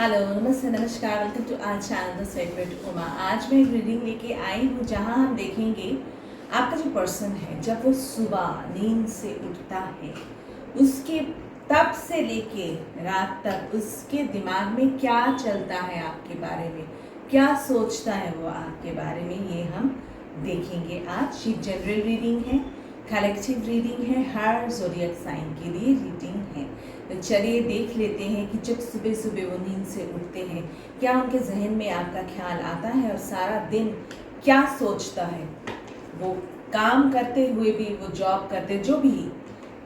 Hello नमस्ते नमस्कार welcome to our channel the secret Uma. आज मैं एक रीडिंग लेके आई हूँ जहाँ हम देखेंगे आपका जो पर्सन है जब वो सुबह नींद से उठता है उसके तब से लेके रात तक उसके दिमाग में क्या चलता है, आपके बारे में क्या सोचता है वो आपके बारे में, ये हम देखेंगे। आज ये जनरल रीडिंग है, कलेक्टिव रीडिंग है, हर ज़ोडिएक साइन के लिए रीडिंग है। तो चलिए देख लेते हैं कि जब सुबह सुबह वो नींद से उठते हैं क्या उनके जहन में आपका ख्याल आता है और सारा दिन क्या सोचता है। वो काम करते हुए भी, वो जॉब करते जो भी,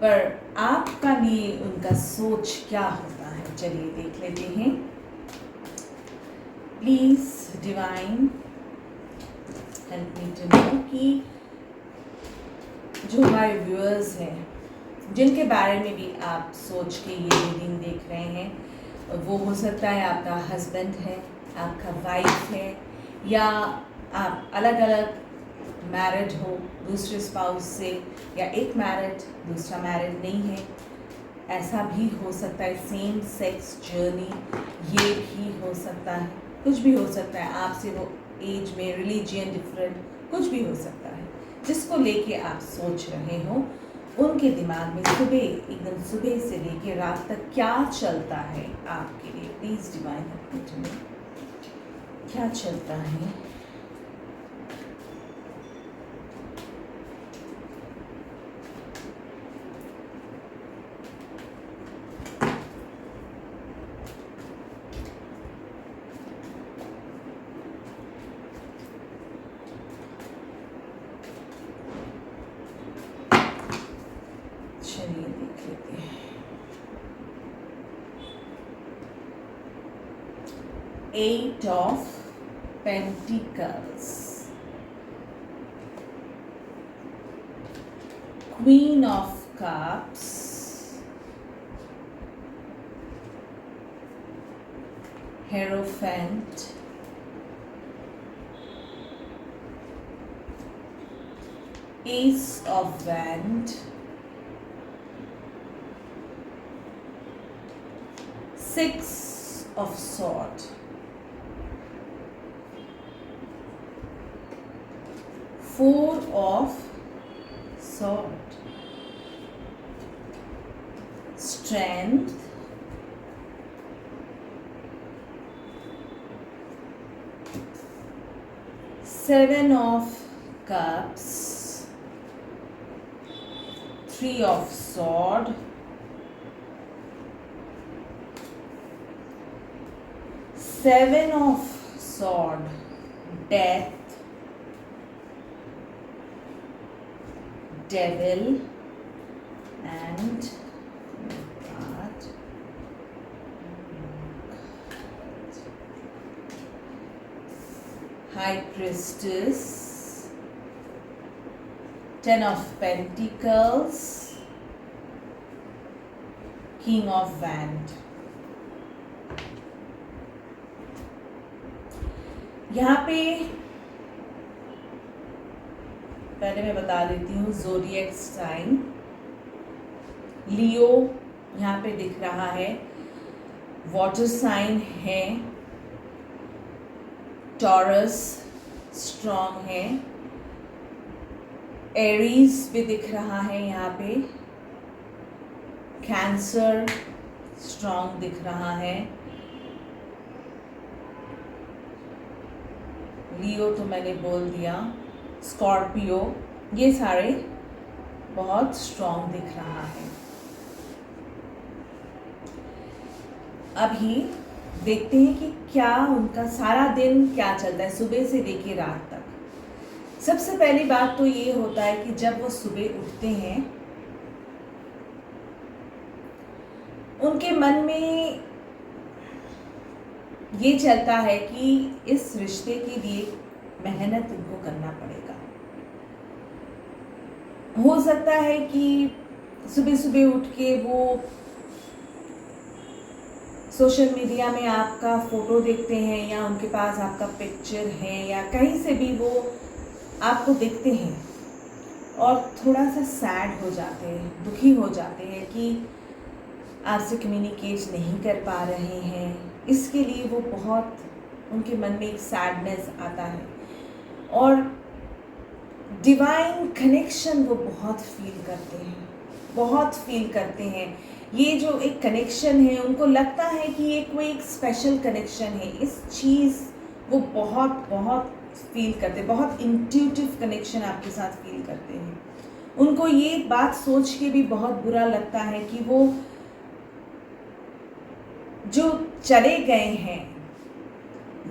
पर आपका लिए उनका सोच क्या होता है, चलिए देख लेते हैं। Please divine help me to know कि जो हमारे व्यूअर्स हैं जिनके बारे में भी आप सोच के ये रीडिंग देख रहे हैं, वो हो सकता है आपका हस्बैंड है, आपका वाइफ है, या आप अलग अलग मैरिड हो दूसरे स्पाउस से, या एक मैरिड दूसरा मैरिड नहीं है, ऐसा भी हो सकता है। सेम सेक्स जर्नी ये भी हो सकता है, कुछ भी हो सकता है। आपसे वो एज में, रिलीजियन डिफरेंट, कुछ भी हो सकता है। जिसको लेके आप सोच रहे हो उनके दिमाग में सुबह, एकदम सुबह से लेके रात तक क्या चलता है आपके लिए। Please divine help me to know क्या चलता है। चलिए देख लेते हैं। Eight of pentacles, queen of cups, hierophant, ace of wand, six of sword, four of sword, strength, seven of cups, three of sword, seven of sword, death, devil, and high priestess, ten of pentacles, king of wand। यहाँ पे पहले मैं बता देती हूँ zodiac sign. लियो यहाँ पे दिख रहा है, वाटर साइन है, टॉरस स्ट्रॉन्ग है, एरीज भी दिख रहा है यहाँ पे, कैंसर स्ट्रॉन्ग दिख रहा है, लियो तो मैंने बोल दिया, स्कॉर्पियो, ये सारे बहुत स्ट्रॉन्ग दिख रहा है। अभी देखते हैं कि क्या उनका सारा दिन क्या चलता है सुबह से लेके रात तक। सबसे पहली बात तो ये होता है कि जब वो सुबह उठते हैं उनके मन में ये चलता है कि इस रिश्ते के लिए मेहनत उनको करना पड़ेगा। हो सकता है कि सुबह सुबह उठ के वो सोशल मीडिया में आपका फ़ोटो देखते हैं, या उनके पास आपका पिक्चर है, या कहीं से भी वो आपको देखते हैं और थोड़ा सा सैड हो जाते हैं, दुखी हो जाते हैं कि आपसे कम्युनिकेट नहीं कर पा रहे हैं, इसके लिए वो बहुत, उनके मन में एक सैडनेस आता है और डिवाइन कनेक्शन वो बहुत फील करते हैं, बहुत फील करते हैं। ये जो एक कनेक्शन है, उनको लगता है कि ये कोई एक स्पेशल कनेक्शन है। इस चीज़ वो बहुत बहुत फील करते हैं, बहुत इंट्यूटिव कनेक्शन आपके साथ फील करते हैं। उनको ये बात सोच के भी बहुत बुरा लगता है कि वो जो चले गए हैं,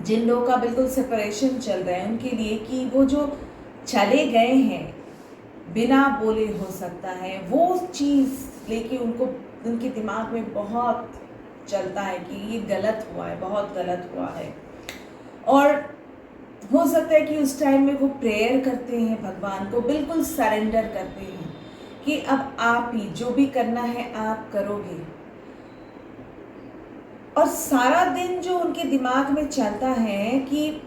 जिन लोगों का बिल्कुल सेपरेशन चल रहा है उनके लिए, कि वो जो चले गए हैं बिना बोले हो सकता है, वो चीज़ लेके उनको, उनके दिमाग में बहुत चलता है कि ये गलत हुआ है, बहुत गलत हुआ है। और हो सकता है कि उस टाइम में वो प्रेयर करते हैं भगवान को, बिल्कुल सरेंडर करते हैं कि अब आप ही जो भी करना है आप करोगे। और सारा दिन जो उनके दिमाग में चलता है कि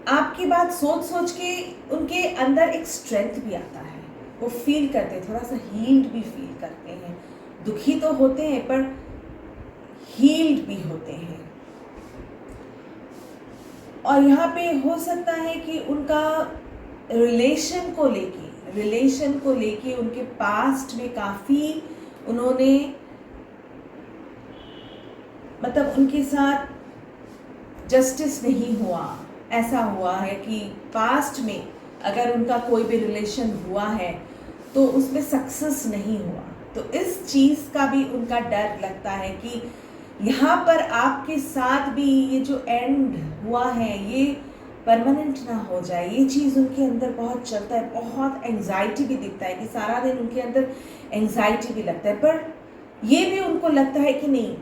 आपकी बात सोच सोच के उनके अंदर एक स्ट्रेंथ भी आता है, वो फील करते हैं, थोड़ा सा हील्ड भी फील करते हैं। दुखी तो होते हैं पर हील्ड भी होते हैं। और यहाँ पे हो सकता है कि उनका रिलेशन को लेके उनके पास्ट में काफ़ी उन्होंने, मतलब उनके साथ जस्टिस नहीं हुआ। ऐसा हुआ है कि पास्ट में अगर उनका कोई भी रिलेशन हुआ है तो उसमें सक्सेस नहीं हुआ, तो इस चीज़ का भी उनका डर लगता है कि यहाँ पर आपके साथ भी ये जो एंड हुआ है ये परमानेंट ना हो जाए। ये चीज़ उनके अंदर बहुत चलता है, बहुत एंग्जाइटी भी दिखता है कि सारा दिन उनके अंदर एंग्जाइटी भी लगता है। पर ये भी उनको लगता है कि नहीं,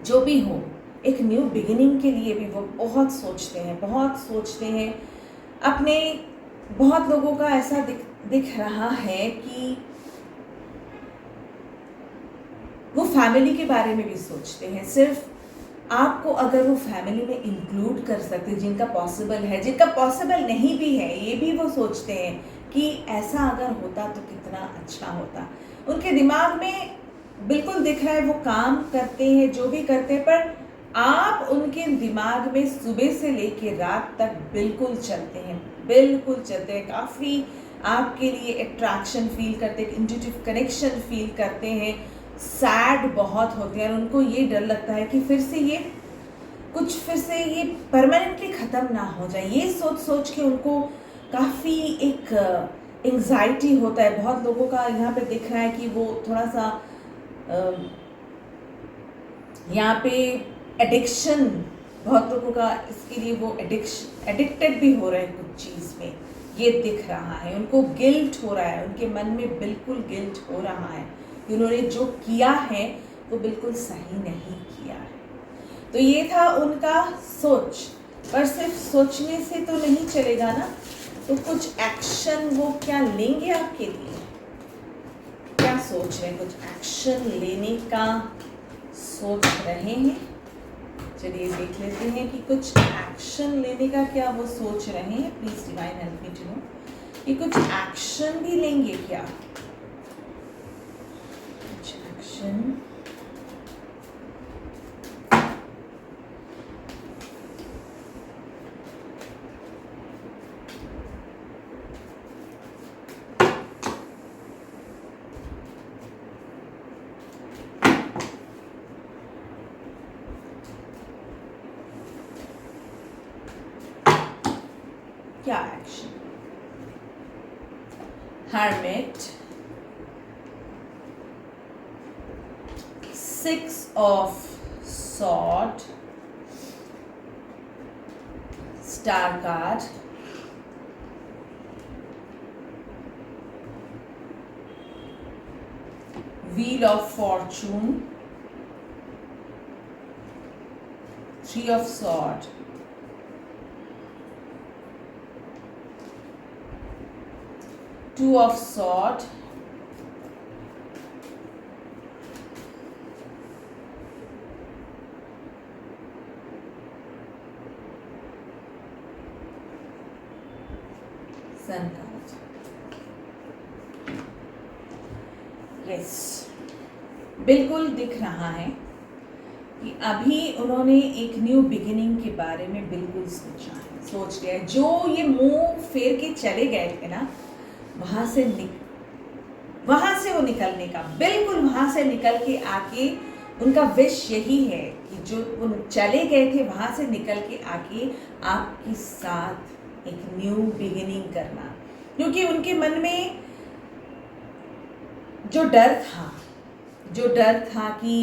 जो भी हो, एक न्यू बिगिनिंग के लिए भी वो बहुत सोचते हैं। अपने बहुत लोगों का ऐसा दिख रहा है कि वो फैमिली के बारे में भी सोचते हैं। सिर्फ आपको अगर वो फैमिली में इंक्लूड कर सकते, जिनका पॉसिबल है, जिनका पॉसिबल नहीं भी है, ये भी वो सोचते हैं कि ऐसा अगर होता तो कितना अच्छा होता। उनके दिमाग में बिल्कुल दिख रहा है, वो काम करते हैं, जो भी करते हैं, पर आप उनके दिमाग में सुबह से लेके रात तक बिल्कुल चलते हैं, काफ़ी आपके लिए अट्रैक्शन फील करते हैं, इंट्यूटिव कनेक्शन फील करते हैं, सैड बहुत होते हैं और उनको ये डर लगता है कि फिर से ये परमानेंटली ख़त्म ना हो जाए। ये सोच के उनको काफ़ी एक एंग्जाइटी होता है। बहुत लोगों का यहाँ पे दिख रहा है कि वो थोड़ा सा यहाँ पे एडिक्शन, बहुत लोगों का इसके लिए वो एडिक्टेड भी हो रहे हैं कुछ चीज़ में, ये दिख रहा है। उनको गिल्ट हो रहा है, उनके मन में बिल्कुल गिल्ट हो रहा है कि उन्होंने जो किया है वो बिल्कुल सही नहीं किया है। तो ये था उनका सोच। पर सिर्फ सोचने से तो नहीं चलेगा ना, तो कुछ एक्शन वो क्या लेंगे आपके लिए, क्या सोच रहे हैं, कुछ एक्शन लेने का सोच रहे हैं। चलिए देख लेते हैं कि कुछ एक्शन लेने का क्या वो सोच रहे हैं। Please divine help me to know कि कुछ एक्शन भी लेंगे क्या, कुछ एक्शन। क्या action. Hermit, 6 of Swords, Star card, Wheel of Fortune, 3 of Swords, Two of Swords, Sun card. Yes, बिल्कुल दिख रहा है कि अभी उन्होंने एक न्यू बिगिनिंग के बारे में बिल्कुल सोच लिया है। जो ये मुंह फेर के चले गए थे ना, वहां से वो निकलने का, बिल्कुल वहां से निकल के आके उनका विश यही है कि जो वो चले गए थे वहां से निकल के आके आपके साथ एक न्यू बिगिनिंग करना। क्योंकि उनके मन में जो डर था कि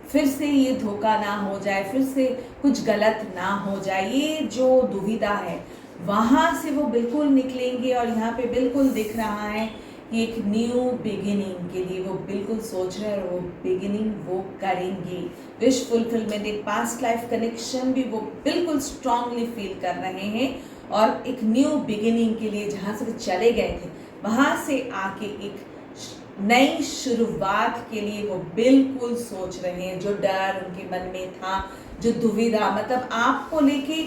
फिर से ये धोखा ना हो जाए, फिर से कुछ गलत ना हो जाए, ये जो दुविधा है वहाँ से वो बिल्कुल निकलेंगे। और यहाँ पे बिल्कुल दिख रहा है कि एक न्यू बिगिनिंग के लिए वो बिल्कुल सोच रहे हैं और वो बिगिनिंग वो करेंगे। विश फुलफिलमेंट, एक पास्ट लाइफ कनेक्शन भी वो बिल्कुल स्ट्रांगली फील कर रहे हैं। और एक न्यू बिगिनिंग के लिए जहाँ से वो चले गए थे वहाँ से आके एक नई शुरुआत के लिए वो बिल्कुल सोच रहे हैं। जो डर उनके मन में था, जो दुविधा, मतलब आपको लेके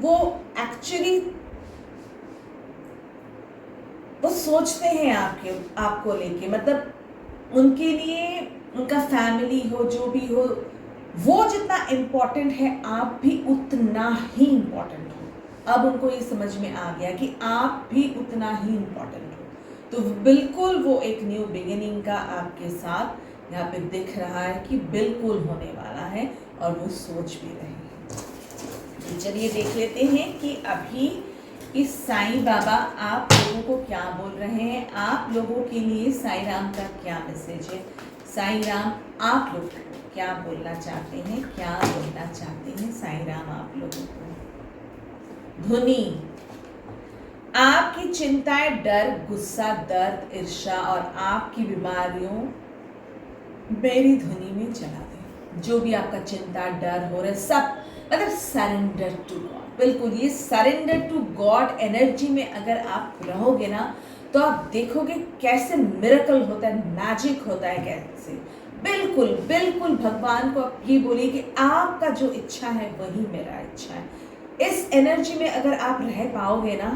वो एक्चुअली वो सोचते हैं आपको लेके, मतलब उनके लिए उनका फैमिली हो, जो भी हो, वो जितना इम्पोर्टेंट है आप भी उतना ही इम्पोर्टेंट हो। अब उनको ये समझ में आ गया कि आप भी उतना ही इम्पोर्टेंट हो। तो बिल्कुल वो एक न्यू बिगिनिंग का आपके साथ यहाँ पे दिख रहा है कि बिल्कुल होने वाला है और वो सोच भी रहे हैं। तो चलिए देख लेते हैं कि अभी इस साईं बाबा आप लोगों को क्या बोल रहे हैं। आप लोगों के लिए साईं राम का क्या मैसेज है। साईं राम आप लोग क्या बोलना चाहते हैं, क्या बोलना चाहते हैं साईं राम आप लोगों को। धुनी, आपकी चिंताएं, डर, गुस्सा, दर्द, ईर्ष्या और आपकी बीमारियों मेरी धुनी में चला दें। जो भी आपका चिंता, डर हो रहा है, सब मतलब सरेंडर टू गॉड। बिल्कुल ये सरेंडर टू गॉड एनर्जी में अगर आप रहोगे ना, तो आप देखोगे कैसे मिरेकल होता है, मैजिक होता है कैसे। बिल्कुल बिल्कुल भगवान को आप ये बोलिए कि आपका जो इच्छा है वही मेरा इच्छा है। इस एनर्जी में अगर आप रह पाओगे ना,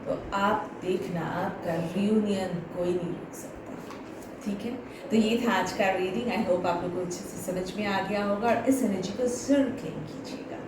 तो आप देखना आपका रियूनियन कोई नहीं रोक सकता। ठीक है, तो ये था आज का रीडिंग। आई होप आप लोगों को अच्छे से समझ में आ गया होगा और इस एनर्जी को जरूर क्लेम कीजिएगा।